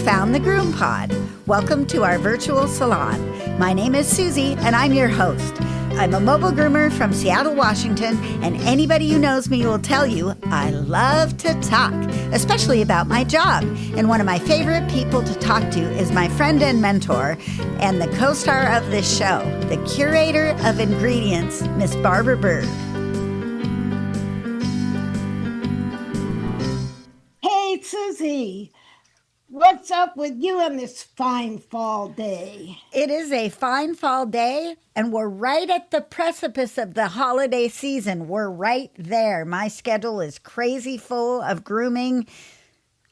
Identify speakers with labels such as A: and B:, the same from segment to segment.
A: found the Groom Pod. Welcome to our virtual salon. My name is Suzy, and I'm your host. I'm a mobile groomer from Seattle, Washington, and anybody who knows me will tell you I love to talk, especially about my job. And one of my favorite people to talk to is my friend and mentor and the co-star of this show, the curator of ingredients, Miss Barbara Berg.
B: Hey, Suzy. What's up with you on this fine fall day?
A: It is a fine fall day, and we're right at the precipice of the holiday season. We're right there. My schedule is crazy full of grooming,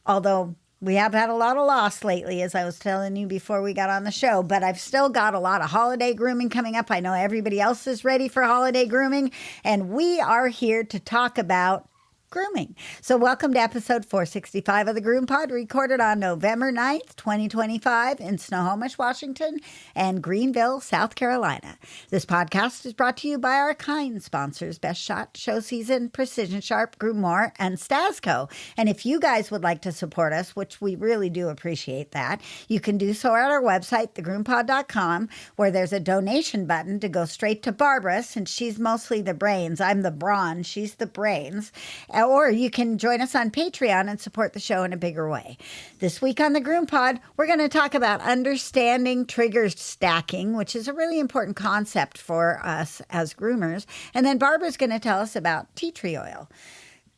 A: although we have had a lot of loss lately, as I was telling you before we got on the show, but I've still got a lot of holiday grooming coming up. I know everybody else is ready for holiday grooming, and we are here to talk about grooming. So welcome to episode 465 of the Groom Pod, recorded on November 9th, 2025 in Snohomish, Washington and Greenville, South Carolina. This podcast is brought to you by our kind sponsors, Best Shot, Show Season, Precision Sharp, Groomer, and Stasco. And if you guys would like to support us, which we really do appreciate that, you can do so at our website, thegroompod.com, where there's a donation button to go straight to Barbara, since she's mostly the brains. I'm the brawn, she's the brains. Or you can join us on Patreon and support the show in a bigger way. This week on the Groom Pod, we're going to talk about understanding trigger stacking, which is a really important concept for us as groomers. And then Barbara's going to tell us about tea tree oil.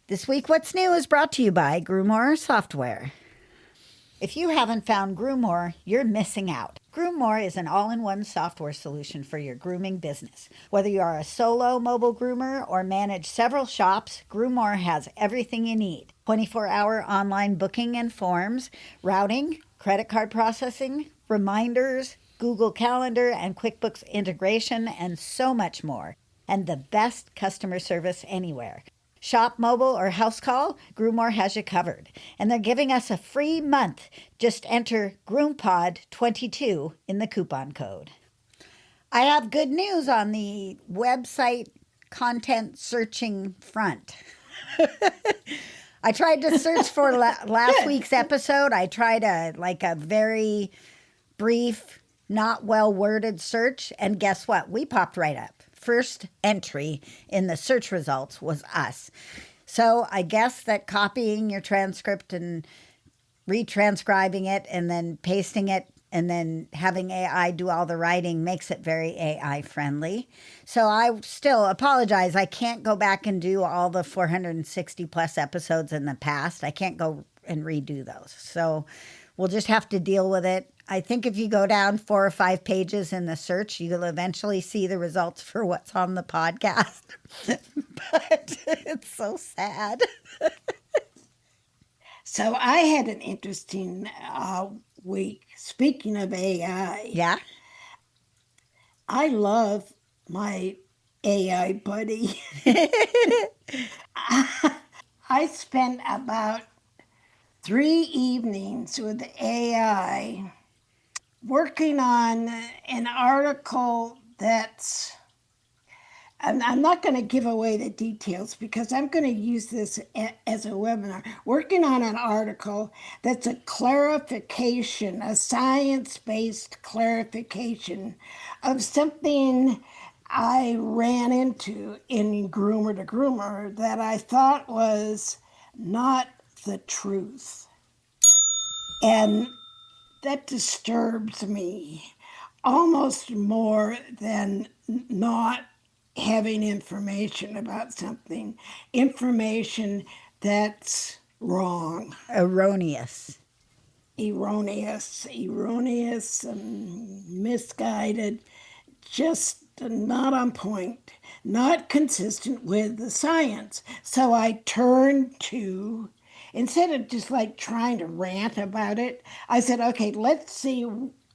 A: This week, What's New is brought to you by Groomer Software. If you haven't found Groomer, you're missing out. Groomer is an all-in-one software solution for your grooming business. Whether you are a solo mobile groomer or manage several shops, Groomer has everything you need. 24-hour online booking and forms, routing, credit card processing, reminders, Google Calendar and QuickBooks integration, and so much more. And the best customer service anywhere. Shop, mobile, or house call, Groomer has you covered. And they're giving us a free month. Just enter GroomPod22 in the coupon code. I have good news on the website content searching front. I tried to search for last week's episode. I tried a very brief, not well-worded search, and guess what? We popped right up. First entry in the search results was us. So I guess that copying your transcript and retranscribing it and then pasting it and then having AI do all the writing makes it very AI friendly. So I still apologize. I can't go back and do all the 460 plus episodes in the past. I can't go and redo those. So we'll just have to deal with it. I think if you go down 4 or 5 pages in the search, you'll eventually see the results for what's on the podcast. But it's so sad.
B: So I had an interesting week. Speaking of AI,
A: Yeah?
B: I love my AI buddy. I spent about 3 evenings with AI working on an article that's, I'm not going to give away the details because I'm going to use this as a webinar, working on an article that's a clarification, a science-based clarification of something I ran into in Groomer to Groomer that I thought was not the truth. And that disturbs me almost more than not having information about something, information that's wrong.
A: Erroneous,
B: and misguided, just not on point, not consistent with the science. So I turned to, instead of just like trying to rant about it, I said, okay, let's see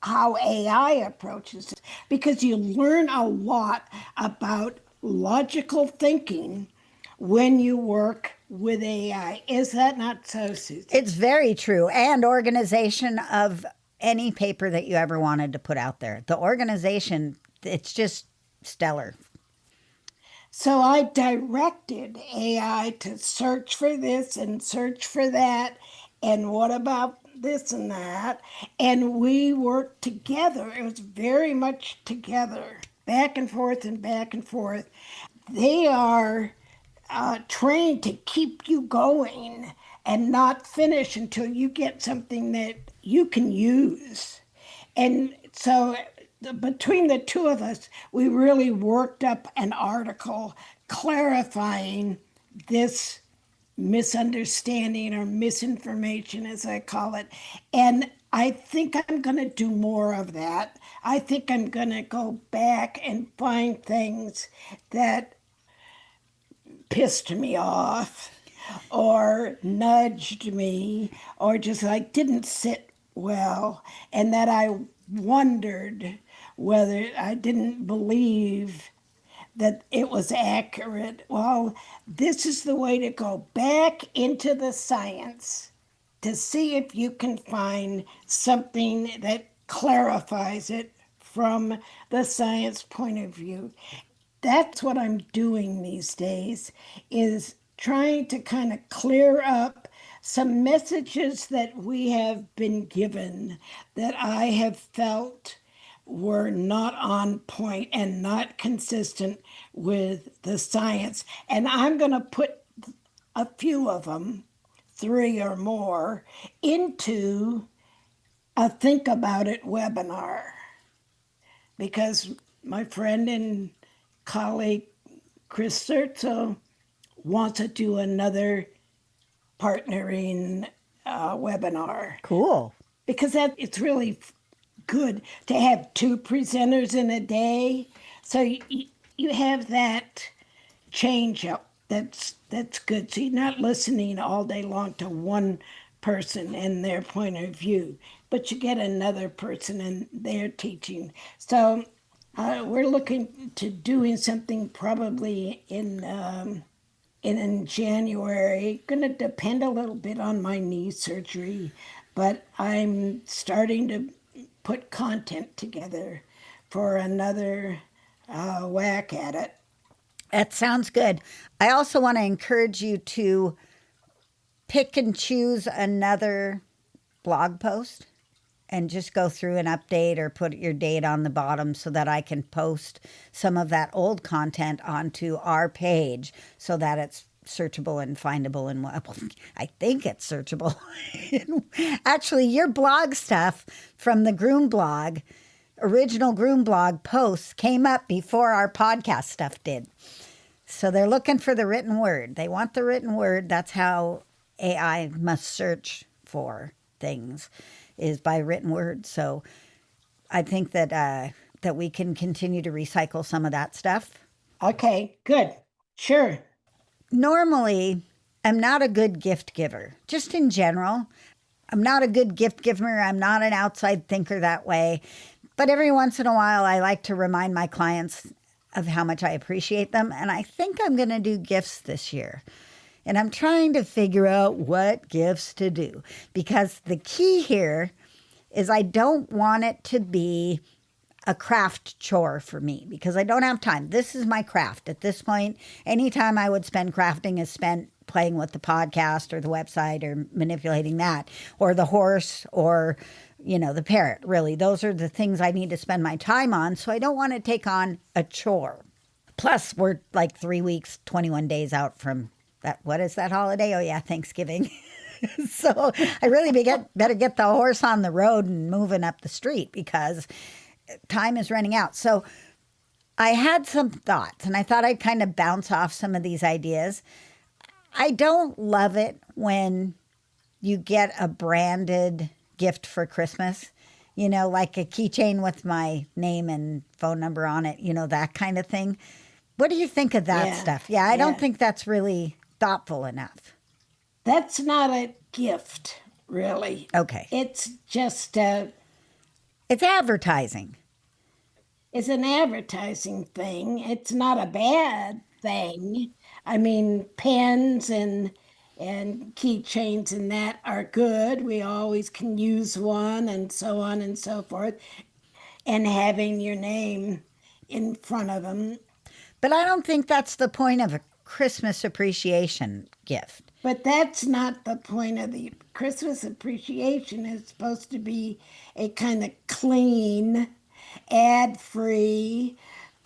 B: how AI approaches it, because you learn a lot about logical thinking when you work with AI. Is that not so, Suzy?
A: It's very true. And organization of any paper that you ever wanted to put out there. The organization, it's just stellar.
B: So I directed AI to search for this and search for that. And what about this and that. And we worked together. It was very much together, back and forth and back and forth. They are trained to keep you going and not finish until you get something that you can use. And so between the two of us, we really worked up an article clarifying this misunderstanding or misinformation, as I call it. And I think I'm going to do more of that. I think I'm going to go back and find things that pissed me off or nudged me or just like didn't sit well, and that I wondered whether I didn't believe that it was accurate. Well, this is the way to go back into the science to see if you can find something that clarifies it from the science point of view. That's what I'm doing these days, is trying to kind of clear up some messages that we have been given that I have felt were not on point and not consistent with the science. And I'm going to put a few of them, three or more, into a Think About It webinar, because my friend and colleague Chris Sertzo wants to do another partnering webinar,
A: Cool.
B: because that it's really good to have two presenters in a day. So you have that change up. That's good. So you're not listening all day long to one person and their point of view, but you get another person and their teaching. So we're looking to doing something probably in January. Going to depend a little bit on my knee surgery, but I'm starting to put content together for another whack at it.
A: That sounds good. I also want to encourage you to pick and choose another blog post and just go through and update or put your date on the bottom so that I can post some of that old content onto our page so that it's searchable and findable. And I think it's searchable. Actually, your blog stuff from the Groom blog, original Groom blog posts came up before our podcast stuff did. So they're looking for the written word. They want the written word. That's how AI must search for things, is by written word. So I think that that we can continue to recycle some of that stuff.
B: Okay, good. Sure.
A: Normally, I'm not a good gift giver, just in general. I'm not a good gift giver. I'm not an outside thinker that way. But every once in a while, I like to remind my clients of how much I appreciate them. And I think I'm going to do gifts this year. And I'm trying to figure out what gifts to do, because the key here is I don't want it to be a craft chore for me, because I don't have time. This is my craft at this point. Any time I would spend crafting is spent playing with the podcast or the website or manipulating that, or the horse, or the parrot. Really, those are the things I need to spend my time on. So I don't want to take on a chore. Plus, we're like 3 weeks, 21 days out from that. What is that holiday? Oh yeah, Thanksgiving. So I really better get the horse on the road and moving up the street, because time is running out. So I had some thoughts, and I thought I'd kind of bounce off some of these ideas. I don't love it when you get a branded gift for Christmas, like a keychain with my name and phone number on it, that kind of thing. What do you think of that stuff? Yeah, I don't think that's really thoughtful enough.
B: That's not a gift, really.
A: Okay.
B: It's just
A: it's advertising.
B: It's an advertising thing. It's not a bad thing. I mean, pens and keychains and that are good. We always can use one, and so on and so forth. And having your name in front of them.
A: But I don't think that's the point of Christmas appreciation gift.
B: But that's not the point of the Christmas appreciation. It's supposed to be a kind of clean, ad-free,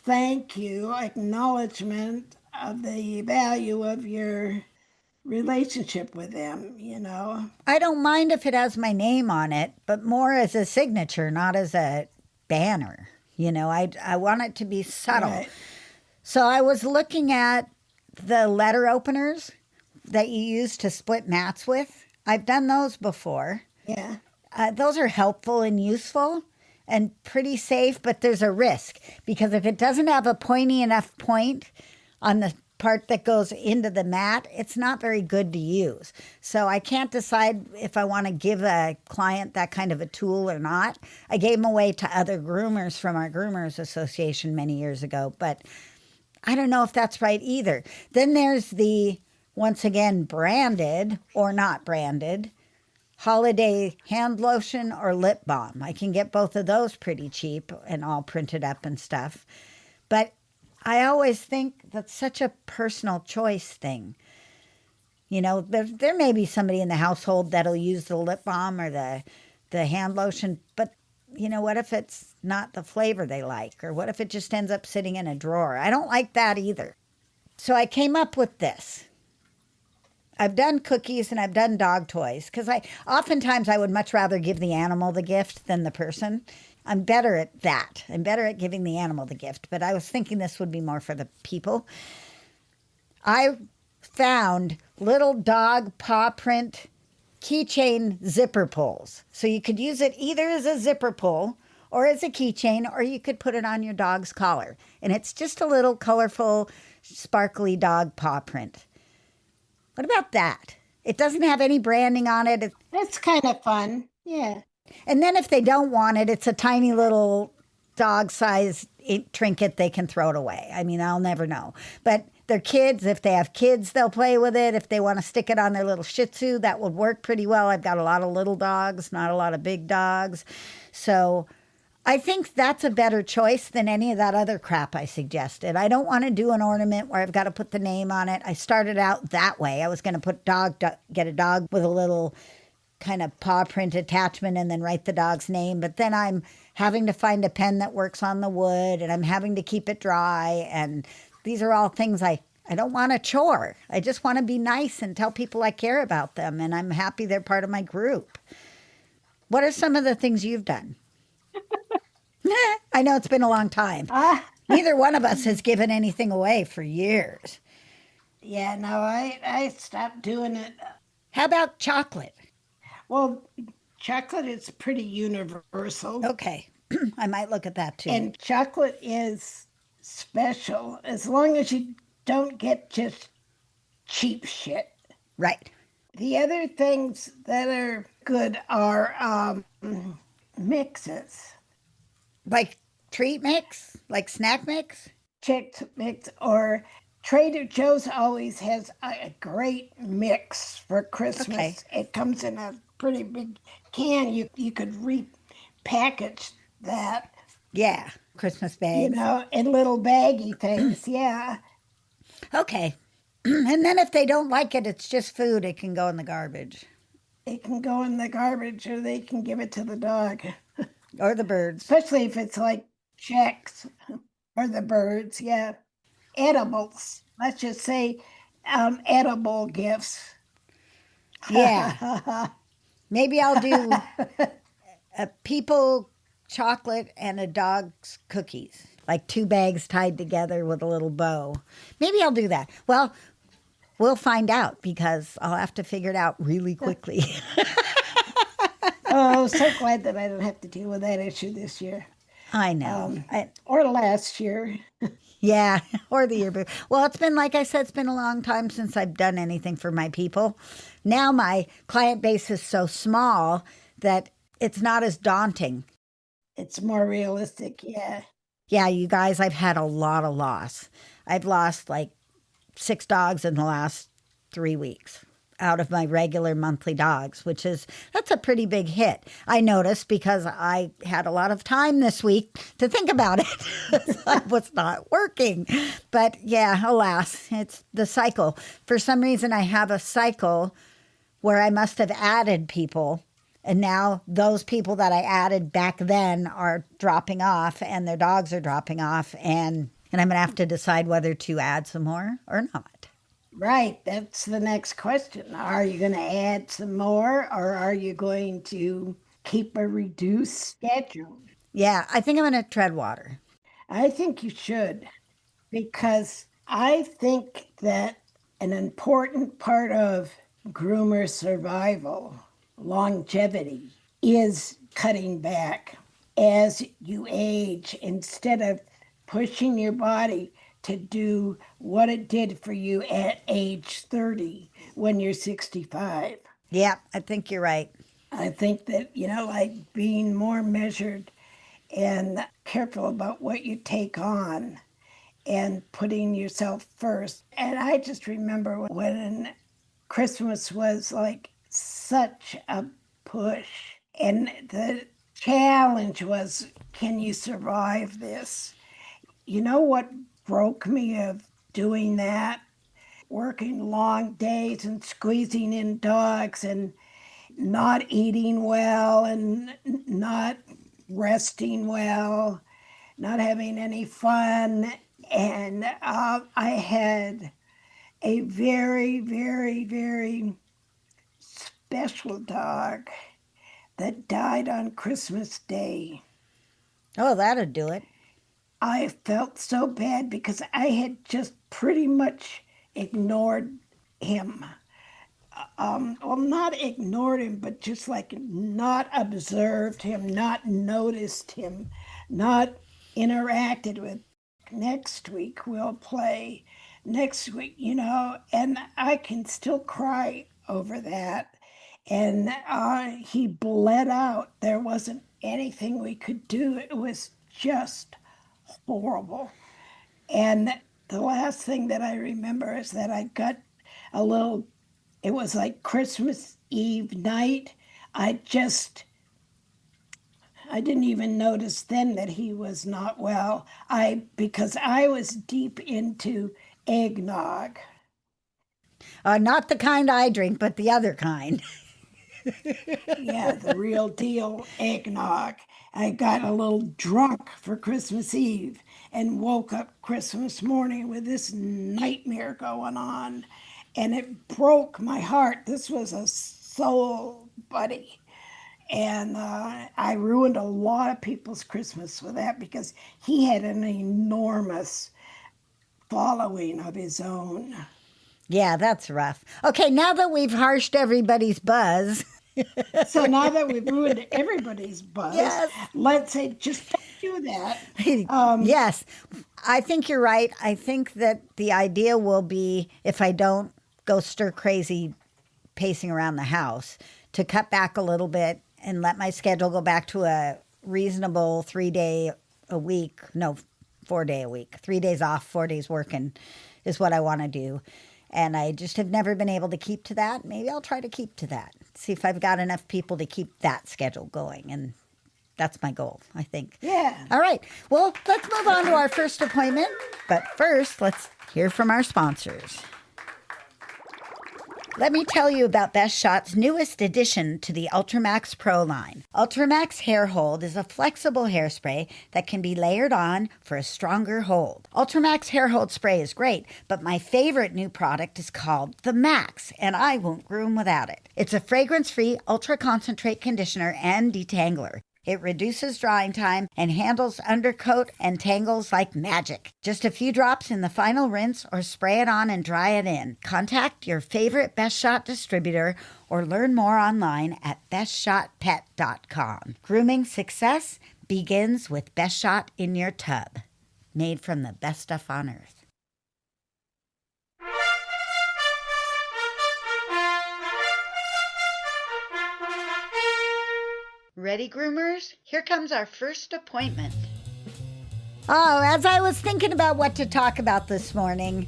B: thank you, acknowledgement of the value of your relationship with them, you know?
A: I don't mind if it has my name on it, but more as a signature, not as a banner. I want it to be subtle.
B: Right.
A: So I was looking at the letter openers that you use to split mats with. I've done those before.
B: Yeah.
A: Those are helpful and useful and pretty safe, but there's a risk because if it doesn't have a pointy enough point on the part that goes into the mat, it's not very good to use. So I can't decide if I want to give a client that kind of a tool or not. I gave them away to other groomers from our Groomers Association many years ago, but I don't know if that's right either. Then there's the, once again, branded or not branded holiday hand lotion or lip balm. I can get both of those pretty cheap and all printed up and stuff. But I always think that's such a personal choice thing. There may be somebody in the household that'll use the lip balm or the hand lotion, but what if it's not the flavor they like? Or what if it just ends up sitting in a drawer? I don't like that either. So I came up with this. I've done cookies and I've done dog toys because oftentimes I would much rather give the animal the gift than the person. I'm better at that. I'm better at giving the animal the gift, but I was thinking this would be more for the people. I found little dog paw print keychain zipper pulls. So you could use it either as a zipper pull or as a keychain, or you could put it on your dog's collar. And it's just a little colorful, sparkly dog paw print. What about that? It doesn't have any branding on it.
B: That's kind of fun. Yeah.
A: And then if they don't want it, it's a tiny little dog-sized trinket they can throw it away. I mean, I'll never know. But their kids, if they have kids, they'll play with it. If they want to stick it on their little Shih Tzu, that would work pretty well. I've got a lot of little dogs, not a lot of big dogs. So I think that's a better choice than any of that other crap I suggested. I don't want to do an ornament where I've got to put the name on it. I started out that way. I was going to get a dog with a little kind of paw print attachment and then write the dog's name. But then I'm having to find a pen that works on the wood and I'm having to keep it dry. And these are all things I don't want a chore. I just want to be nice and tell people I care about them. And I'm happy they're part of my group. What are some of the things you've done? I know it's been a long time. Neither one of us has given anything away for years.
B: Yeah, no, I stopped doing it.
A: How about chocolate?
B: Well, chocolate is pretty universal.
A: Okay. I might look at that too.
B: And chocolate is special as long as you don't get just cheap shit.
A: Right.
B: The other things that are good are mixes.
A: Like treat mix? Like snack mix?
B: Chick mix, or Trader Joe's always has a great mix for Christmas.
A: Okay.
B: It comes in a pretty big can. You could repackage that,
A: Yeah. Christmas bags.
B: in little baggy things. Yeah.
A: Okay. And then if they don't like it, it's just food. It can go in the garbage.
B: It can go in the garbage or they can give it to the dog.
A: Or the birds.
B: Especially if it's like checks or the birds. Yeah. Edibles. Let's just say edible gifts.
A: Yeah. Maybe I'll do a people chocolate and a dog's cookies. Like 2 bags tied together with a little bow. Maybe I'll do that. Well, we'll find out because I'll have to figure it out really quickly.
B: Oh, so glad that I don't have to deal with that issue this year.
A: I know.
B: Or last year.
A: Yeah, or the year before. Well, it's been, like I said, it's been a long time since I've done anything for my people. Now my client base is so small that it's not as daunting.
B: It's more realistic, yeah.
A: Yeah, you guys, I've had a lot of loss. I've lost like 6 dogs in the last 3 weeks. out of my regular monthly dogs, that's a pretty big hit. I noticed because I had a lot of time this week to think about it. I was not working. But yeah, alas, it's the cycle. For some reason, I have a cycle where I must have added people. And now those people that I added back then are dropping off and their dogs are dropping off. And I'm going to have to decide whether to add some more or not.
B: Right. That's the next question. Are you going to add some more or are you going to keep a reduced schedule?
A: Yeah, I think I'm going to tread water.
B: I think you should, because I think that an important part of groomer survival, longevity, is cutting back as you age instead of pushing your body to do what it did for you at age 30 when you're 65.
A: Yeah, I think you're right.
B: I think that, like being more measured and careful about what you take on and putting yourself first. And I just remember when Christmas was like such a push, and the challenge was, can you survive this? You know what broke me of doing that? Working long days and squeezing in dogs and not eating well and not resting well, not having any fun. And I had a very, very, very special dog that died on Christmas Day.
A: Oh, that'll do it.
B: I felt so bad because I had just pretty much ignored him. Well, not ignored him, but just like not observed him, not noticed him, not interacted with. Next week we'll play. Next week, and I can still cry over that. And he bled out. There wasn't anything we could do. It was just horrible. And the last thing that I remember is that I got a little, it was like Christmas Eve night. I didn't even notice then that he was not well. Because I was deep into eggnog.
A: Not the kind I drink, but the other kind.
B: Yeah, the real deal eggnog. I got a little drunk for Christmas Eve and woke up Christmas morning with this nightmare going on. And it broke my heart. This was a soul buddy. And I ruined a lot of people's Christmas with that because he had an enormous following of his own.
A: Yeah, that's rough. Okay, now that we've harshed everybody's buzz.
B: So now that we've ruined everybody's buzz,
A: Yes.
B: let's say just don't do that.
A: Yes, I think you're right. I think that the idea will be, if I don't go stir crazy pacing around the house, to cut back a little bit and let my schedule go back to a reasonable 3 day a week. No, 4 day a week. 3 days off, 4 days working is what I want to do. And I just have never been able to keep to that. Maybe I'll try to keep to that. See if I've got enough people to keep that schedule going. And that's my goal, I think.
B: Yeah.
A: All right. Well, let's move on to our first appointment. But first, let's hear from our sponsors. Let me tell you about Best Shot's newest addition to the Ultramax Pro line. Ultramax Hair Hold is a flexible hairspray that can be layered on for a stronger hold. Ultramax Hair Hold Spray is great, but my favorite new product is called the Max, and I won't groom without it. It's a fragrance-free, ultra-concentrate conditioner and detangler. It reduces drying time and handles undercoat and tangles like magic. Just a few drops in the final rinse or spray it on and dry it in. Contact your favorite Best Shot distributor or learn more online at bestshotpet.com. Grooming success begins with Best Shot in your tub. Made from the best stuff on earth. Ready, groomers? Here comes our first appointment. Oh, as I was thinking about what to talk about this morning,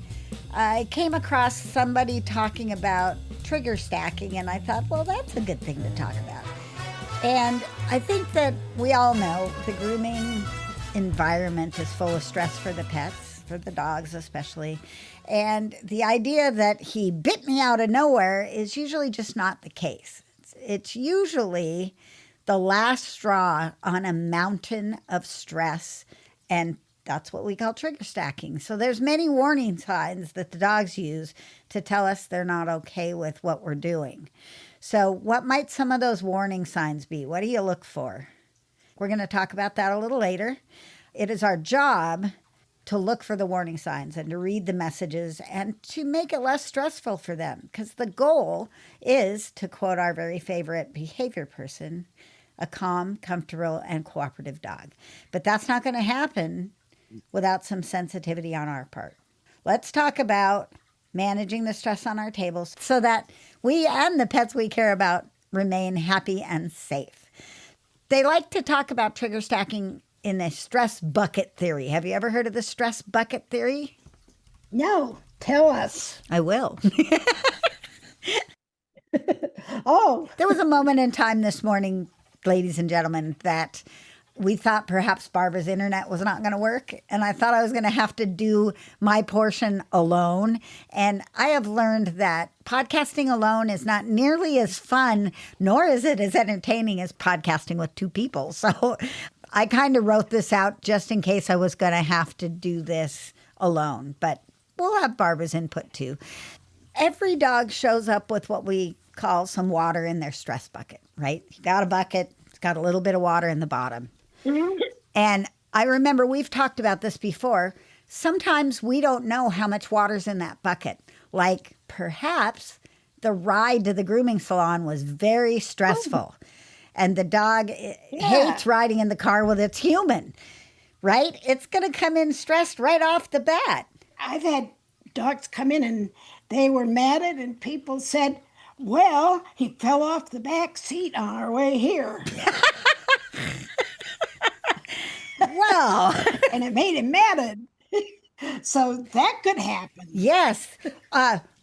A: I came across somebody talking about trigger stacking, and I thought, well, that's a good thing to talk about. And I think that we all know the grooming environment is full of stress for the pets, for the dogs especially. And the idea that he bit me out of nowhere is usually just not the case. It's usually the last straw on a mountain of stress, and that's what we call trigger stacking. So there's many warning signs that the dogs use to tell us they're not okay with what we're doing. So what might some of those warning signs be? What do you look for? We're going to talk about that a little later. It is our job to look for the warning signs and to read the messages and to make it less stressful for them, because the goal is, to quote our very favorite behavior person, a calm, comfortable, and cooperative dog. But that's not going to happen without some sensitivity on our part. Let's talk about managing the stress on our tables so that we and the pets we care about remain happy and safe. They like to talk about trigger stacking in a stress bucket theory. Have you ever heard of the stress bucket theory?
B: No, tell us.
A: I will.
B: Oh,
A: There was a moment in time this morning, ladies and gentlemen, that we thought perhaps Barbara's internet was not going to work. And I thought I was going to have to do my portion alone. And I have learned that podcasting alone is not nearly as fun, nor is it as entertaining as podcasting with two people. So I kind of wrote this out just in case I was going to have to do this alone. But we'll have Barbara's input too. Every dog shows up with what we call some water in their stress bucket, right? You got a bucket, it's got a little bit of water in the bottom. And I remember we've talked about this before. Sometimes we don't know how much water's in that bucket. Like perhaps the ride to the grooming salon was very stressful. And the dog hates riding in the car with its human, right? It's going to come in stressed right off the bat.
B: I've had dogs come in and they were mad at, and people said, well, he fell off the back seat on our way here.
A: Well,
B: And it made him mad. So that could happen.
A: yes.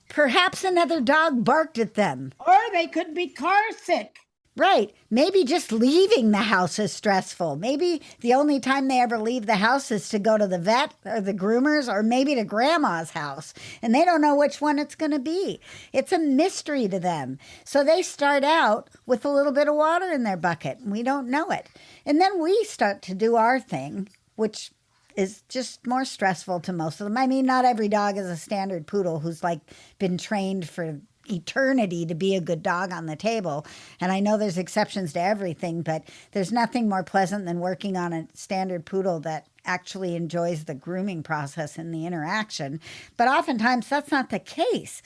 A: Perhaps another dog barked at them.
B: Or they could be car sick.
A: Right. Maybe just leaving the house is stressful. Maybe the only time they ever leave the house is to go to the vet or the groomers or maybe to grandma's house. And they don't know which one it's going to be. It's a mystery to them. So they start out with a little bit of water in their bucket and we don't know it. And then we start to do our thing, which is just more stressful to most of them. I mean, not every dog is a standard poodle who's like been trained for eternity to be a good dog on the table. And I know there's exceptions to everything, but there's nothing more pleasant than working on a standard poodle that actually enjoys the grooming process and the interaction. But oftentimes that's not the case.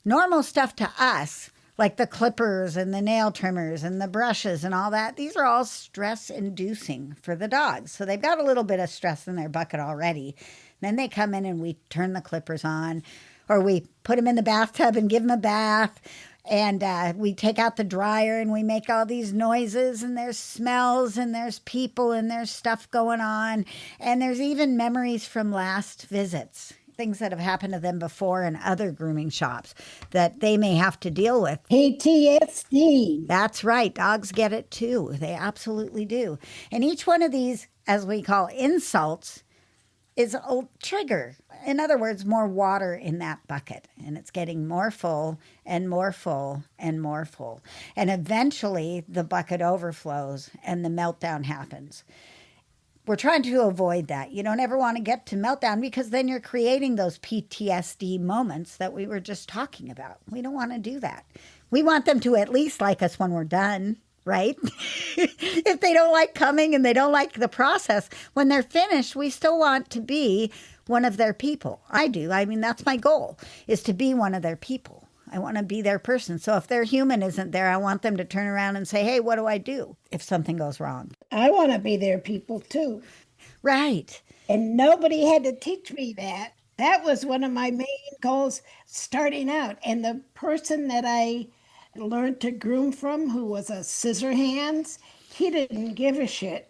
A: Normal stuff to us, like the clippers and the nail trimmers and the brushes and all that, these are all stress inducing for the dogs. So they've got a little bit of stress in their bucket already. Then they come in and we turn the clippers on, or we put them in the bathtub and give them a bath, and we take out the dryer and we make all these noises, and there's smells and there's people and there's stuff going on, and there's even memories from last visits, things that have happened to them before in other grooming shops that they may have to deal with.
B: PTSD.
A: That's right. Dogs get it too. They absolutely do. And each one of these, as we call insults, is a trigger. In other words, more water in that bucket. And it's getting more full and more full and more full. And eventually the bucket overflows and the meltdown happens. We're trying to avoid that. You don't ever want to get to meltdown because then you're creating those PTSD moments that we were just talking about. We don't want to do that. We want them to at least like us when we're done, right? If they don't like coming and they don't like the process, when they're finished, we still want to be one of their people. I do. I mean, that's my goal, is to be one of their people. I want to be their person. So if their human isn't there, I want them to turn around and say, hey, what do I do if something goes wrong?
B: I want to be their people too.
A: Right.
B: And nobody had to teach me that. That was one of my main goals starting out. And the person that I learned to groom from, who was a scissor hands, he didn't give a shit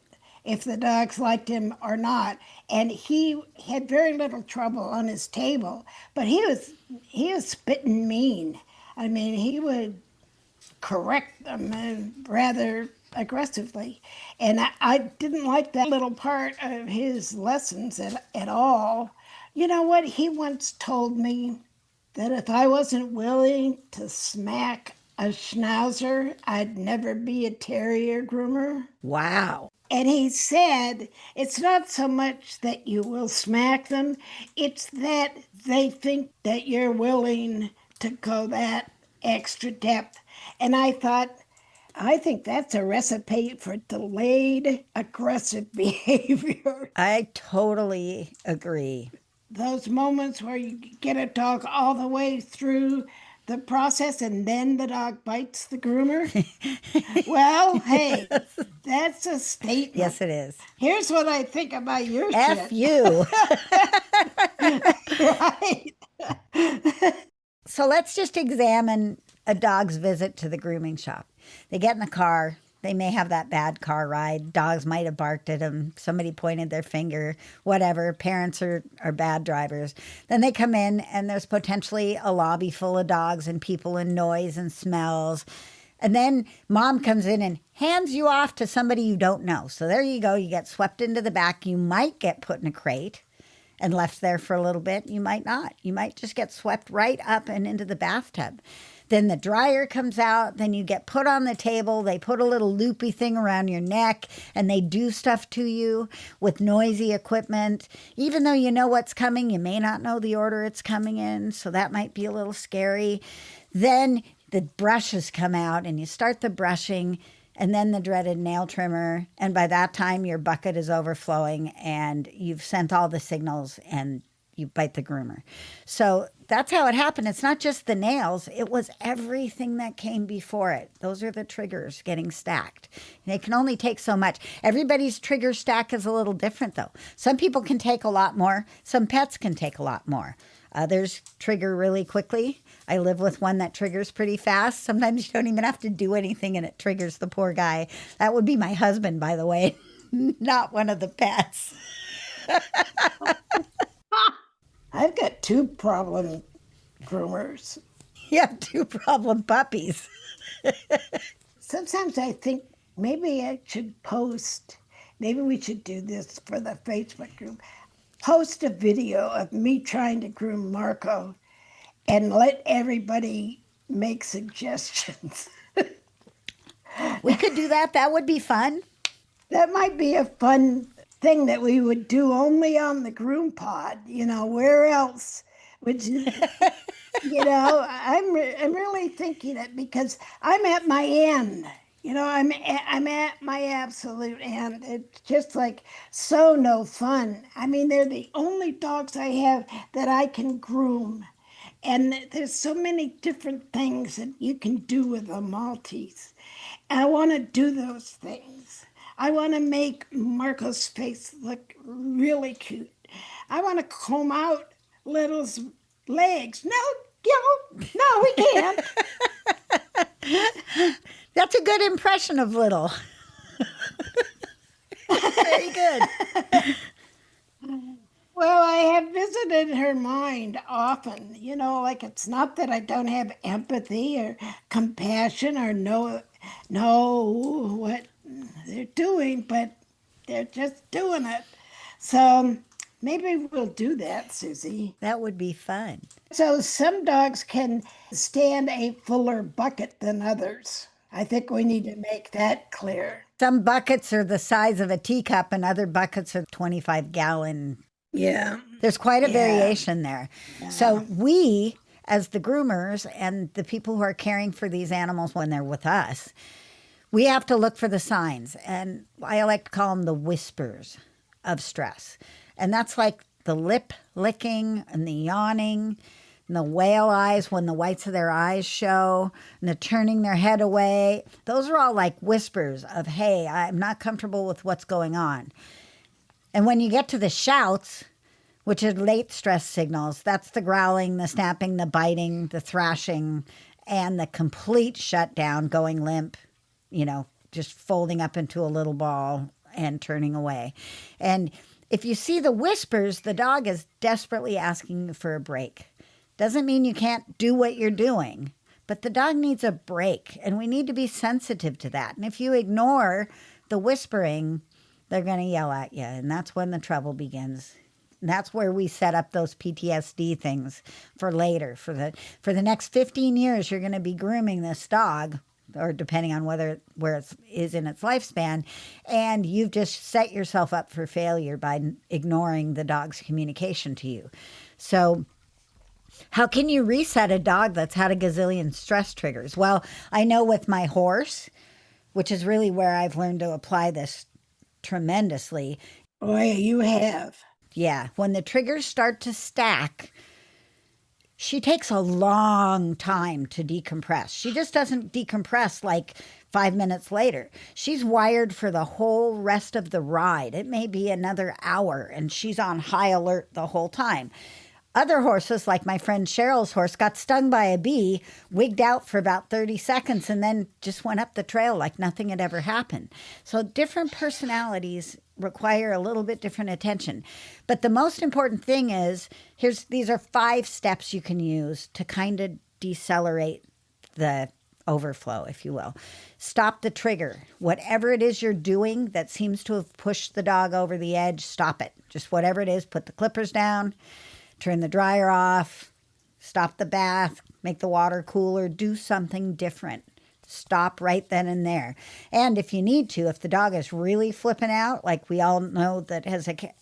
B: if the dogs liked him or not. And he had very little trouble on his table, but he was spitting mean. I mean, he would correct them rather aggressively. And I didn't like that little part of his lessons at all. You know what? He once told me that if I wasn't willing to smack a schnauzer, I'd never be a terrier groomer.
A: Wow.
B: And he said, it's not so much that you will smack them, it's that they think that you're willing to go that extra depth. And I thought, I think that's a recipe for delayed aggressive behavior.
A: I totally agree.
B: Those moments where you get a dog all the way through the process and then the dog bites the groomer. Well, hey, that's a statement.
A: Yes, it is.
B: Here's what I think about your
A: F
B: shit.
A: you.
B: Right.
A: So let's just examine a dog's visit to the grooming shop. They get in the car. They may have that bad car ride. Dogs might have barked at them. Somebody pointed their finger, whatever. Parents are bad drivers. Then they come in and there's potentially a lobby full of dogs and people and noise and smells. And then mom comes in and hands you off to somebody you don't know. So there you go. You get swept into the back. You might get put in a crate and left there for a little bit. You might not. You might just get swept right up and into the bathtub. Then the dryer comes out. Then you get put on the table. They put a little loopy thing around your neck and they do stuff to you with noisy equipment. Even though you know what's coming, you may not know the order it's coming in. So that might be a little scary. Then the brushes come out and you start the brushing and then the dreaded nail trimmer. And by that time, your bucket is overflowing and you've sent all the signals and you bite the groomer. So that's how it happened. It's not just the nails. It was everything that came before it. Those are the triggers getting stacked. They can only take so much. Everybody's trigger stack is a little different, though. Some people can take a lot more. Some pets can take a lot more. Others trigger really quickly. I live with one that triggers pretty fast. Sometimes you don't even have to do anything and it triggers the poor guy. That would be my husband, by the way, not one of the pets.
B: I've got two problem groomers.
A: You have two problem puppies.
B: Sometimes I think maybe I should post, maybe we should do this for the Facebook group. Post a video of me trying to groom Marco and let everybody make suggestions.
A: We could do that. That would be fun.
B: That might be a fun thing that we would do only on the Groom Pod. You know, where else would you? You know, I'm really thinking it because I'm at my end. You know, I'm at my absolute end. It's just like so no fun. I mean, they're the only dogs I have that I can groom. And there's so many different things that you can do with a Maltese. And I want to do those things. I want to make Marco's face look really cute. I want to comb out Little's legs. No, we can't.
A: That's a good impression of Little. Very good.
B: Well, I have visited her mind often. You know, like it's not that I don't have empathy or compassion or know what they're doing, but they're just doing it. So maybe we'll do that, Susie.
A: That would be fun.
B: So some dogs can stand a fuller bucket than others. I think we need to make that clear.
A: Some buckets are the size of a teacup and other buckets are 25-gallon.
B: Yeah.
A: There's quite a variation there.
B: Yeah.
A: So we, as the groomers and the people who are caring for these animals when they're with us, we have to look for the signs. And I like to call them the whispers of stress. And that's like the lip licking and the yawning and the whale eyes when the whites of their eyes show and the turning their head away. Those are all like whispers of, hey, I'm not comfortable with what's going on. And when you get to the shouts, which are late stress signals, that's the growling, the snapping, the biting, the thrashing, and the complete shutdown, going limp, you know, just folding up into a little ball and turning away. And if you see the whispers, the dog is desperately asking you for a break. Doesn't mean you can't do what you're doing, but the dog needs a break, and we need to be sensitive to that. And if you ignore the whispering, they're going to yell at you, and that's when the trouble begins. And that's where we set up those PTSD things for later. For the next 15 years, you're going to be grooming this dog, or depending on where it is in its lifespan, and you've just set yourself up for failure by ignoring the dog's communication to you. So how can you reset a dog that's had a gazillion stress triggers? Well, I know with my horse, which is really where I've learned to apply this tremendously.
B: Boy, you have.
A: Yeah, when the triggers start to stack, she takes a long time to decompress. She just doesn't decompress like 5 minutes later. She's wired for the whole rest of the ride. It may be another hour, and she's on high alert the whole time. Other horses, like my friend Cheryl's horse, got stung by a bee, wigged out for about 30 seconds, and then just went up the trail like nothing had ever happened. So different personalities require a little bit different attention. But the most important thing is, these are 5 steps you can use to kind of decelerate the overflow, if you will. Stop the trigger. Whatever it is you're doing that seems to have pushed the dog over the edge, stop it. Just whatever it is, put the clippers down, turn the dryer off, stop the bath, make the water cooler, do something different. Stop right then and there. And if you need to, if the dog is really flipping out, like we all know that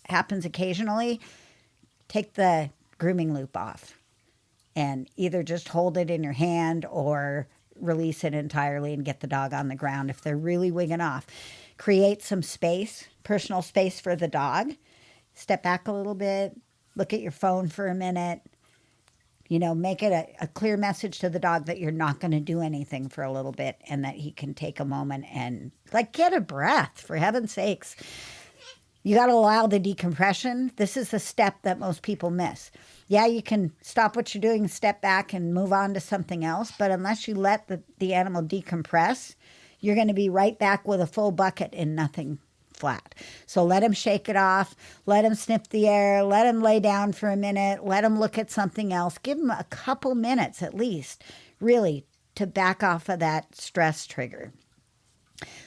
A: happens occasionally, take the grooming loop off and either just hold it in your hand or release it entirely and get the dog on the ground if they're really wigging off. Create some space, personal space for the dog. Step back a little bit, look at your phone for a minute. Make it a clear message to the dog that you're not going to do anything for a little bit and that he can take a moment and get a breath, for heaven's sakes. You got to allow the decompression. This is the step that most people miss. Yeah, you can stop what you're doing, step back and move on to something else. But unless you let the animal decompress, you're going to be right back with a full bucket and nothing flat. So let him shake it off, let him sniff the air, let him lay down for a minute, let him look at something else. Give him a couple minutes at least, really, to back off of that stress trigger.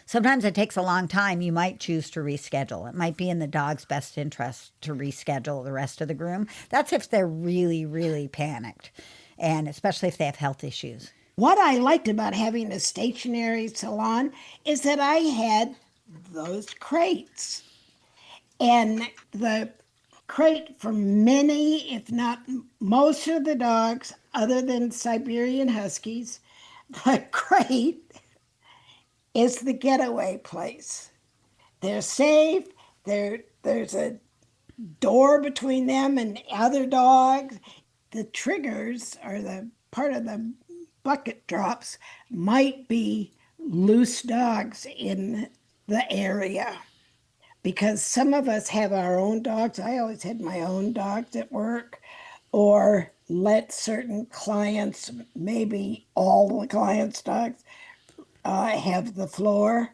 A: Sometimes it takes a long time. You might choose to reschedule. It might be in the dog's best interest to reschedule the rest of the groom. That's if they're really, really panicked, and especially if they have health issues.
B: What I liked about having a stationary salon is that I had those crates. And the crate for many, if not most of the dogs, other than Siberian Huskies, the crate is the getaway place. They're safe. There's a door between them and other dogs. The triggers, or the part of the bucket drops, might be loose dogs in the area, because some of us have our own dogs. I always had my own dogs at work, or let certain clients, maybe all the clients' dogs, have the floor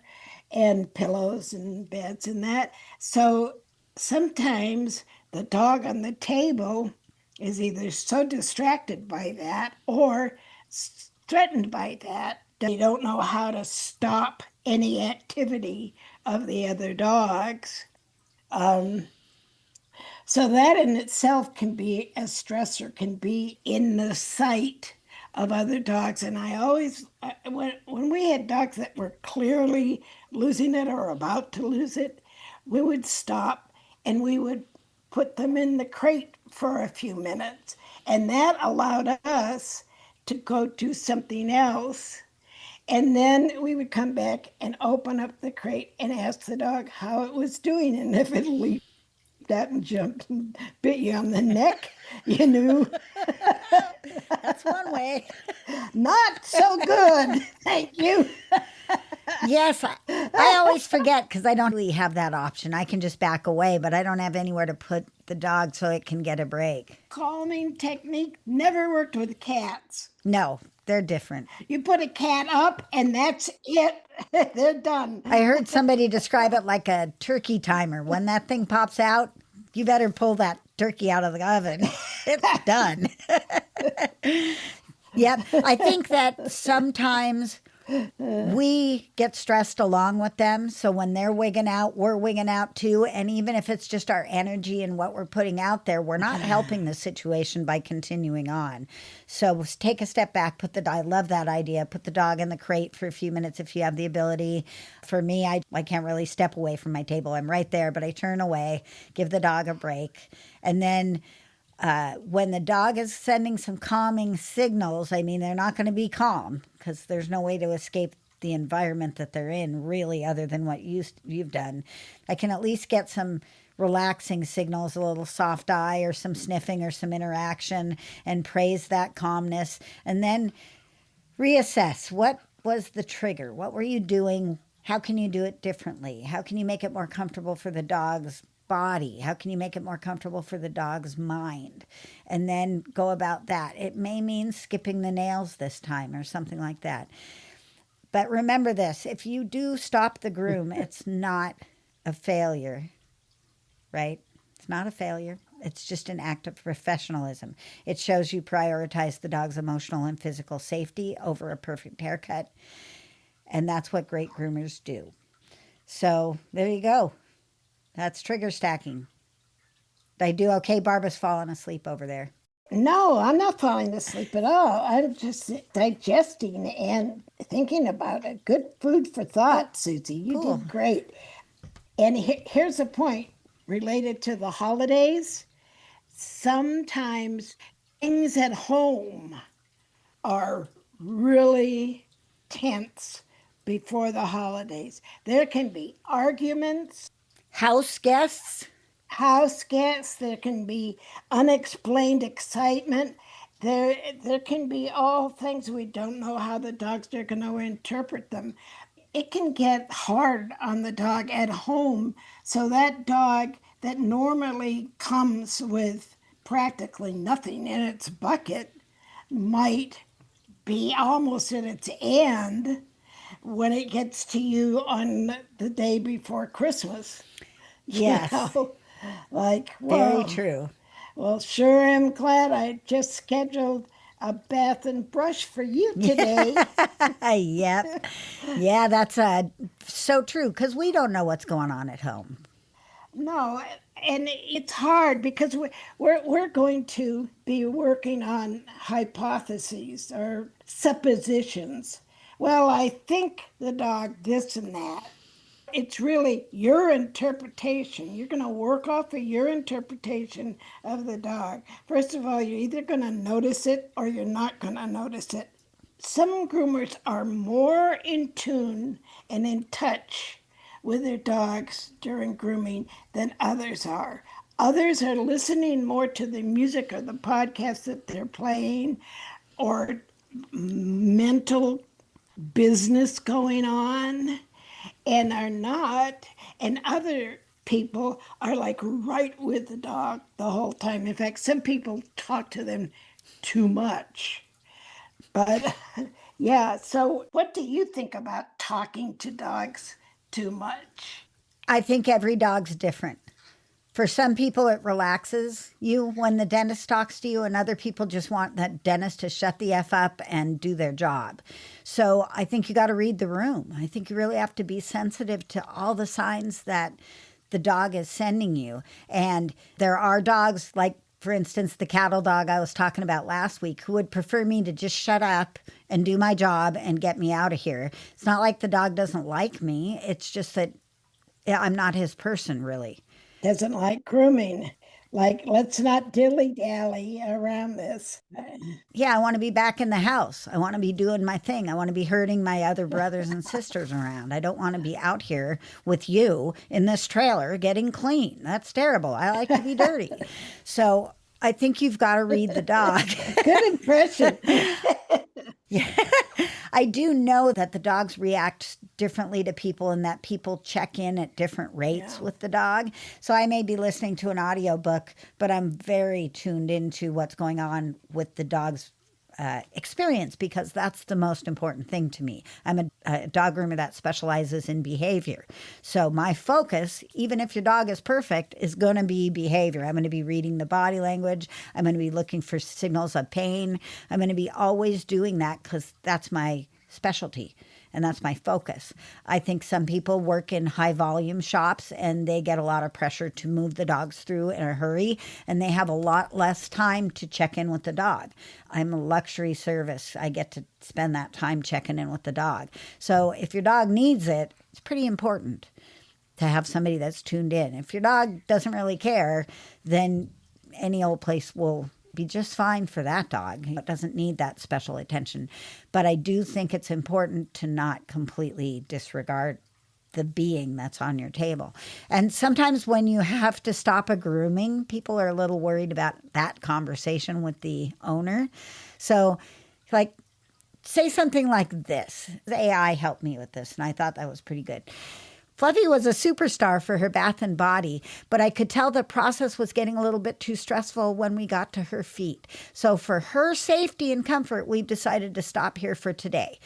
B: and pillows and beds and that. So sometimes the dog on the table is either so distracted by that or threatened by that they don't know how to stop any activity of the other dogs. So that in itself can be a stressor, can be in the sight of other dogs. And I always, when we had dogs that were clearly losing it or about to lose it, we would stop and we would put them in the crate for a few minutes. And that allowed us to go do something else. And then we would come back and open up the crate and ask the dog how it was doing. And if it leaped out and jumped and bit you on the neck, you knew.
A: That's one way.
B: Not so good. Thank you.
A: Yes, I always forget because I don't really have that option. I can just back away, but I don't have anywhere to put the dog so it can get a break.
B: Calming technique never worked with cats.
A: No, they're different.
B: You put a cat up and that's it. They're done.
A: I heard somebody describe it like a turkey timer. When that thing pops out, you better pull that turkey out of the oven. It's done. Yep. I think that sometimes we get stressed along with them. So when they're wigging out, we're wigging out too. And even if it's just our energy and what we're putting out there, we're not helping the situation by continuing on. So take a step back, I love that idea. Put the dog in the crate for a few minutes if you have the ability. For me, I can't really step away from my table. I'm right there, but I turn away, give the dog a break. And then when the dog is sending some calming signals, I mean, they're not going to be calm because there's no way to escape the environment that they're in, really, other than what you've done. I can at least get some relaxing signals, a little soft eye or some sniffing or some interaction, and praise that calmness. And then reassess what was the trigger? What were you doing? How can you do it differently? How can you make it more comfortable for the dog's body? How can you make it more comfortable for the dog's mind? And then go about that. It may mean skipping the nails this time or something like that. But remember this, if you do stop the groom, it's not a failure, right? It's not a failure. It's just an act of professionalism. It shows you prioritize the dog's emotional and physical safety over a perfect haircut. And that's what great groomers do. So there you go. That's trigger stacking. Did I do okay? Barbara's falling asleep over there.
B: No, I'm not falling asleep at all. I'm just digesting and thinking about it. Good food for thought, Susie. You
A: Cool.
B: did great. And here's a point related to the holidays. Sometimes things at home are really tense before the holidays. There can be arguments,
A: House guests.
B: house guests, there can be unexplained excitement. There can be all things we don't know how the dogs are going to interpret them. It can get hard on the dog at home. So that dog that normally comes with practically nothing in its bucket might be almost at its end when it gets to you on the day before Christmas.
A: Yes.
B: You know, like,
A: Very
B: well,
A: true.
B: well, sure am glad I just scheduled a bath and brush for you today.
A: Yep. Yeah, that's so true because we don't know what's going on at home.
B: No, and it's hard because we're going to be working on hypotheses or suppositions. Well, I think the dog this and that. It's really your interpretation. You're going to work off of your interpretation of the dog. First of all, you're either going to notice it or you're not going to notice it. Some groomers are more in tune and in touch with their dogs during grooming than others are. Others are listening more to the music or the podcast that they're playing or mental business going on and are not. And other people are like right with the dog the whole time. In fact, some people talk to them too much. But yeah, so what do you think about talking to dogs too much?
A: I think every dog's different. For some people, it relaxes you when the dentist talks to you, and other people just want that dentist to shut the F up and do their job. So I think you got to read the room. I think you really have to be sensitive to all the signs that the dog is sending you. And there are dogs, like, for instance, the cattle dog I was talking about last week, who would prefer me to just shut up and do my job and get me out of here. It's not like the dog doesn't like me. It's just that I'm not his person, really.
B: Doesn't like grooming. Like, let's not dilly dally around this.
A: Yeah, I want to be back in the house. I want to be doing my thing. I want to be herding my other brothers and sisters around. I don't want to be out here with you in this trailer getting clean. That's terrible. I like to be dirty. So I think you've got to read the dog.
B: Good impression.
A: Yeah. I do know that the dogs react differently to people and that people check in at different rates with the dog. So I may be listening to an audiobook, but I'm very tuned into what's going on with the dog's experience, because that's the most important thing to me. I'm a dog groomer that specializes in behavior. So my focus, even if your dog is perfect, is going to be behavior. I'm going to be reading the body language. I'm going to be looking for signals of pain. I'm going to be always doing that because that's my specialty and that's my focus. I think some people work in high volume shops and they get a lot of pressure to move the dogs through in a hurry, and they have a lot less time to check in with the dog. I'm a luxury service. I get to spend that time checking in with the dog. So if your dog needs it, it's pretty important to have somebody that's tuned in. If your dog doesn't really care, then any old place will be just fine for that dog. It doesn't need that special attention. But I do think it's important to not completely disregard the being that's on your table. And sometimes when you have to stop a grooming, people are a little worried about that conversation with the owner. So, like, say something like this. The AI helped me with this, and I thought that was pretty good. Fluffy was a superstar for her bath and body, but I could tell the process was getting a little bit too stressful when we got to her feet. So for her safety and comfort, we've decided to stop here for today.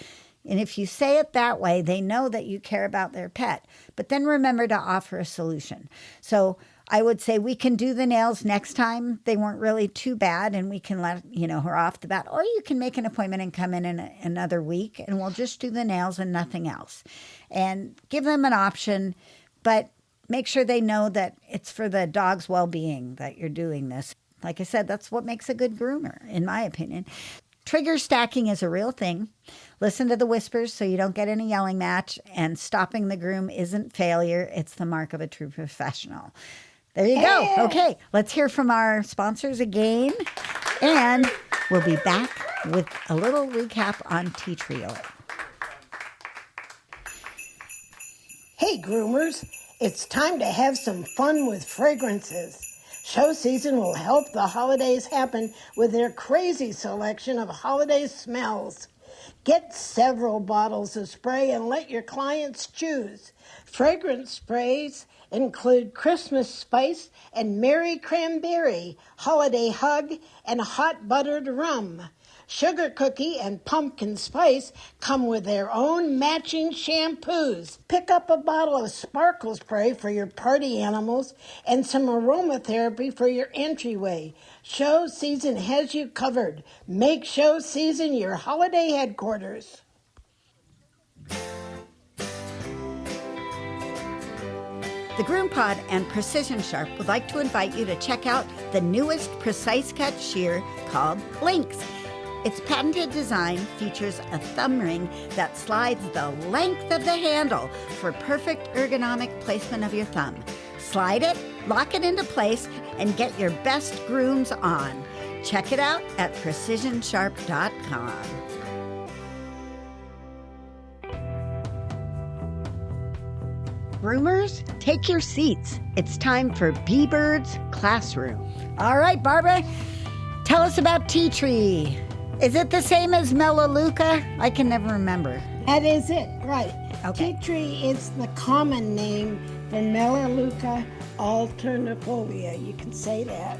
A: And if you say it that way, they know that you care about their pet. But then remember to offer a solution. So I would say we can do the nails next time. They weren't really too bad, and we can let her off the bat. Or you can make an appointment and come in another week, and we'll just do the nails and nothing else. And give them an option, but make sure they know that it's for the dog's well-being that you're doing this. Like I said, that's what makes a good groomer, in my opinion. Trigger stacking is a real thing. Listen to the whispers so you don't get in a yelling match. And stopping the groom isn't failure. It's the mark of a true professional. There you go. Okay, let's hear from our sponsors again. And we'll be back with a little recap on tea tree oil.
B: Hey, groomers, it's time to have some fun with fragrances. Show season will help the holidays happen with their crazy selection of holiday smells. Get several bottles of spray and let your clients choose. Fragrance sprays include Christmas spice and Merry Cranberry, Holiday Hug, and Hot Buttered Rum. Sugar Cookie and Pumpkin Spice come with their own matching shampoos. Pick up a bottle of sparkle spray for your party animals and some aromatherapy for your entryway. Show season has you covered. Make show season your holiday headquarters.
A: The Groom Pod and Precision Sharp would like to invite you to check out the newest precise cut shear called Lynx. Its patented design features a thumb ring that slides the length of the handle for perfect ergonomic placement of your thumb. Slide it, lock it into place, and get your best grooms on. Check it out at precisionsharp.com. Groomers, take your seats. It's time for B-Bird's Classroom. All right, Barbara, tell us about tea tree. Is it the same as Melaleuca? I can never remember.
B: That is it, right.
A: Okay.
B: Tea tree is the common name for Melaleuca alternifolia. You can say that.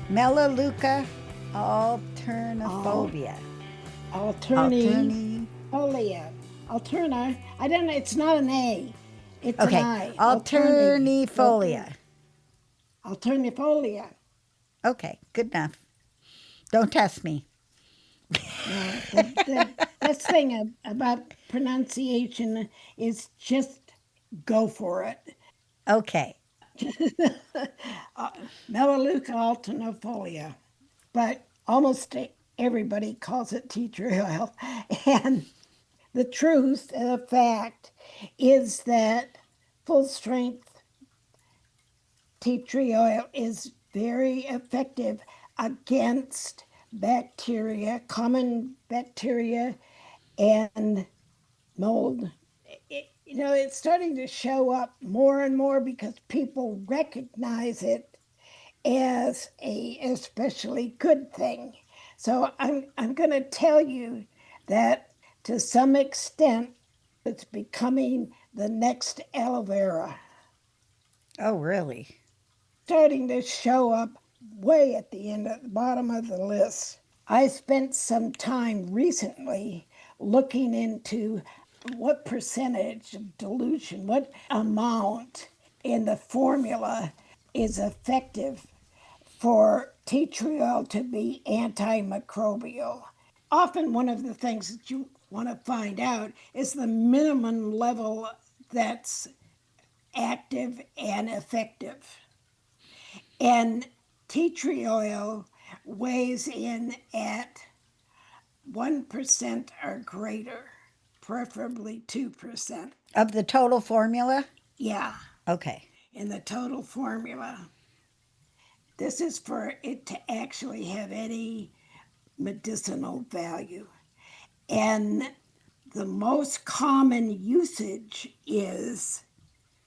A: Melaleuca alternifolia.
B: Alternifolia. Alterna. I don't know. It's not an A. It's
A: Okay.
B: an I.
A: Alternifolia.
B: Alternifolia.
A: Okay, good enough. Don't test me.
B: The best thing about pronunciation is just go for it.
A: Okay.
B: Melaleuca alternifolia. But almost everybody calls it tea tree oil. And the truth, the fact, is that full strength tea tree oil is very effective against bacteria, common bacteria, and mold. It's starting to show up more and more because people recognize it as a especially good thing. So I'm going to tell you that to some extent it's becoming the next aloe vera.
A: Oh, really?
B: Starting to show up way at the bottom of the list. I spent some time recently looking into what percentage of dilution, what amount in the formula is effective for tea tree oil to be antimicrobial. Often, one of the things that you want to find out is the minimum level that's active and effective. And tea tree oil weighs in at 1% or greater, preferably 2%.
A: Of the total formula?
B: Yeah,
A: Okay.
B: in the total formula. This is for it to actually have any medicinal value. And the most common usage is,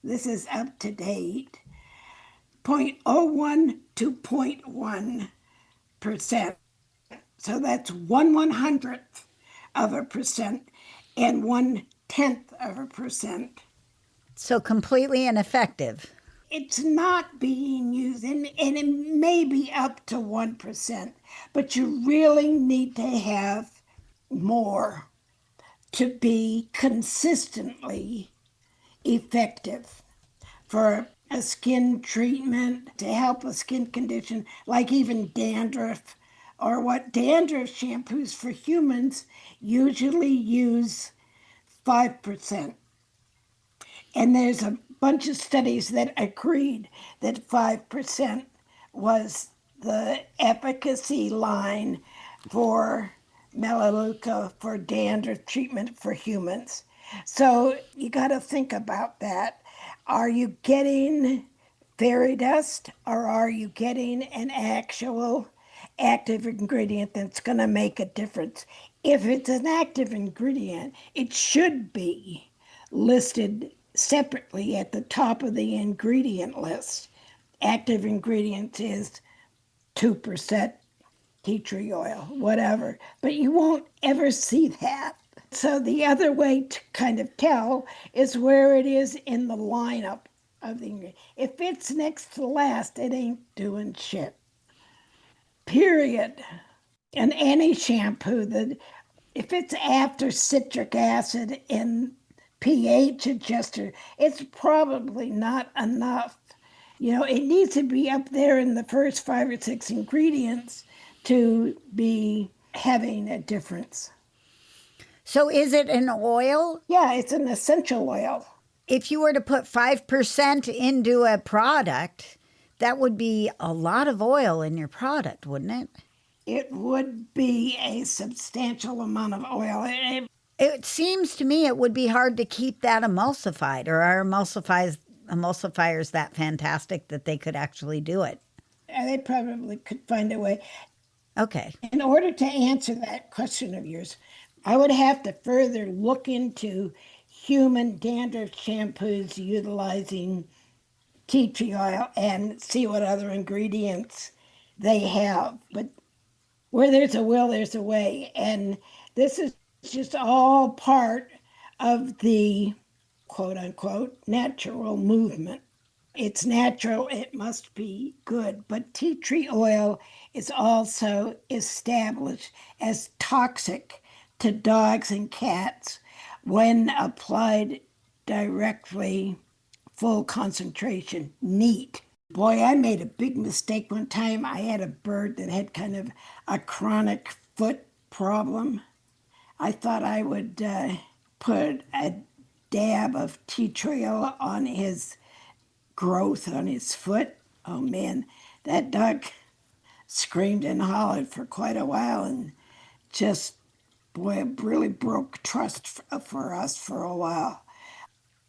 B: this is up to date, 0.01 to 0.1%. So that's 1/100th of a percent and 1/10th of a percent.
A: So completely ineffective.
B: It's not being used, and it may be up to 1%, but you really need to have more to be consistently effective for a skin treatment to help a skin condition like even dandruff, or what dandruff shampoos for humans usually use 5%. And there's a bunch of studies that agreed that 5% was the efficacy line for melaleuca for dandruff treatment for humans. So you got to think about that. Are you getting fairy dust, or are you getting an actual active ingredient that's going to make a difference? If it's an active ingredient, it should be listed separately at the top of the ingredient list. Active ingredients is 2% tea tree oil, whatever, but you won't ever see that. So the other way to kind of tell is where it is in the lineup of the ingredient. If it's next to last, it ain't doing shit. Period. And any shampoo that, if it's after citric acid and pH adjuster, it's probably not enough. You know, it needs to be up there in the first 5 or 6 ingredients to be having a difference.
A: So is it an oil?
B: Yeah, it's an essential oil.
A: If you were to put 5% into a product, that would be a lot of oil in your product, wouldn't it?
B: It would be a substantial amount of oil.
A: It seems to me it would be hard to keep that emulsified, or are emulsifiers that fantastic that they could actually do it?
B: They probably could find a way.
A: Okay.
B: In order to answer that question of yours, I would have to further look into human dandruff shampoos utilizing tea tree oil and see what other ingredients they have. But where there's a will, there's a way. And this is just all part of the quote unquote natural movement. It's natural, it must be good. But tea tree oil is also established as toxic to dogs and cats when applied directly, full concentration, neat. Boy, I made a big mistake one time. I had a bird that had kind of a chronic foot problem. I thought I would put a dab of tea tree oil on his growth on his foot. Oh man, that dog screamed and hollered for quite a while, and just, boy, it really broke trust for us for a while.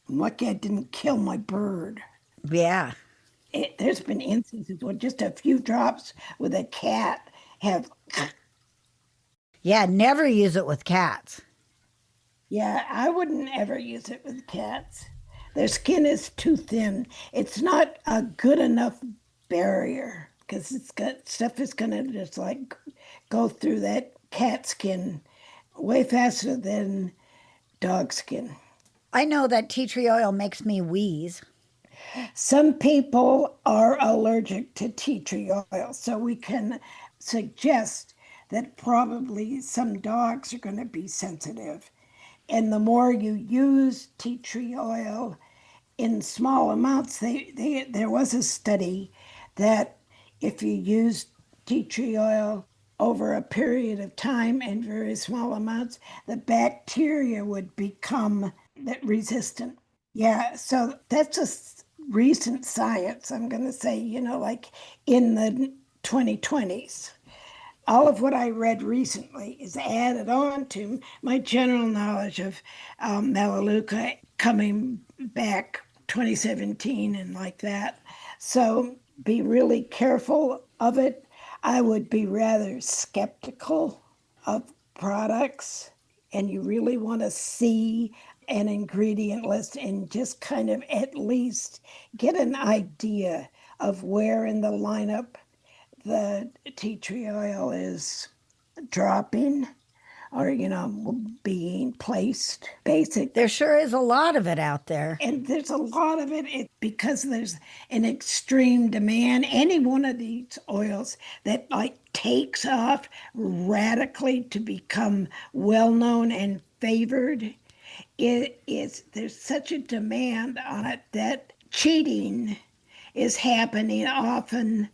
B: I'm lucky I didn't kill my bird.
A: Yeah.
B: There's been instances where just a few drops with a cat have,
A: Yeah, never use it with cats.
B: yeah, I wouldn't ever use it with cats. Their skin is too thin. It's not a good enough barrier because it's got stuff is gonna just like go through that cat skin way faster than dog skin.
A: I know that tea tree oil makes me wheeze.
B: Some people are allergic to tea tree oil, so we can suggest that probably some dogs are going to be sensitive. And the more you use tea tree oil in small amounts, there was a study that if you use tea tree oil over a period of time in very small amounts, the bacteria would become resistant. Yeah, so that's just recent science, I'm going to say, like in the 2020s. All of what I read recently is added on to my general knowledge of Melaleuca coming back 2017 and like that. So be really careful of it. I would be rather skeptical of products, and you really want to see an ingredient list and just kind of at least get an idea of where in the lineup the tea tree oil is dropping or being placed basic.
A: There sure is a lot of it out there.
B: And there's a lot of because there's an extreme demand. Any one of these oils that like takes off radically to become well known and favored, there's such a demand on it that cheating is happening often,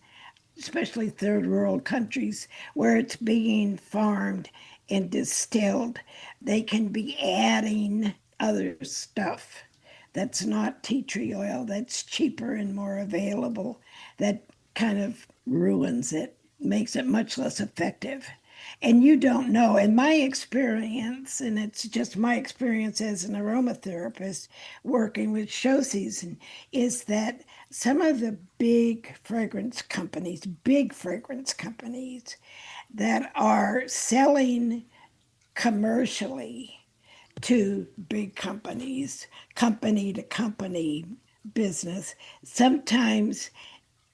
B: especially third world countries where it's being farmed and distilled. They can be adding other stuff that's not tea tree oil, that's cheaper and more available, that kind of ruins it, makes it much less effective. And you don't know. And my experience, and it's just my experience as an aromatherapist working with show season, is that some of the big fragrance companies that are selling commercially to big companies, company to company business, sometimes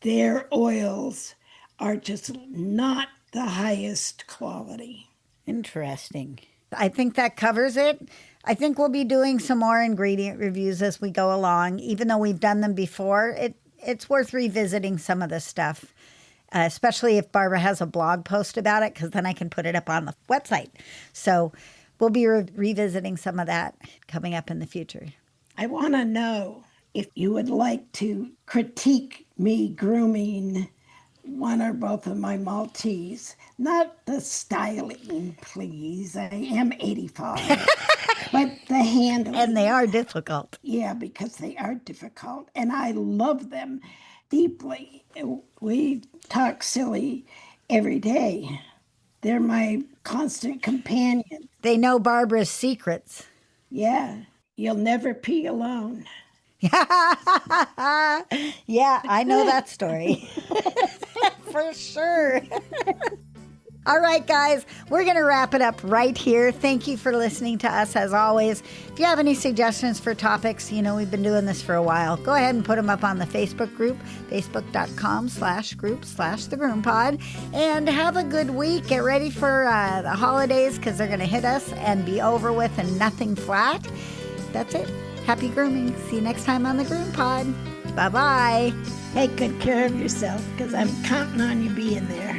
B: their oils are just not the highest quality.
A: Interesting. I think that covers it. I think we'll be doing some more ingredient reviews as we go along. Even though we've done them before, it's worth revisiting some of this stuff, especially if Barbara has a blog post about it, because then I can put it up on the website. So we'll be revisiting some of that coming up in the future.
B: I want to know if you would like to critique me grooming one or both of my Maltese. Not the styling, please. I am 85. But the handling.
A: And they are difficult.
B: Yeah, because they are difficult. And I love them deeply. We talk silly every day. They're my constant companion.
A: They know Barbara's secrets.
B: Yeah, you'll never pee alone.
A: Yeah, I know that story. For sure. All right, guys, we're going to wrap it up right here. Thank you for listening to us, as always. If you have any suggestions for topics, we've been doing this for a while, go ahead and put them up on the Facebook group, facebook.com/group/the Groom Pod. And have a good week. Get ready for the holidays, because they're going to hit us and be over with and nothing flat. That's it. Happy grooming. See you next time on the Groom Pod. Bye-bye.
B: Take good care of yourself, because I'm counting on you being there.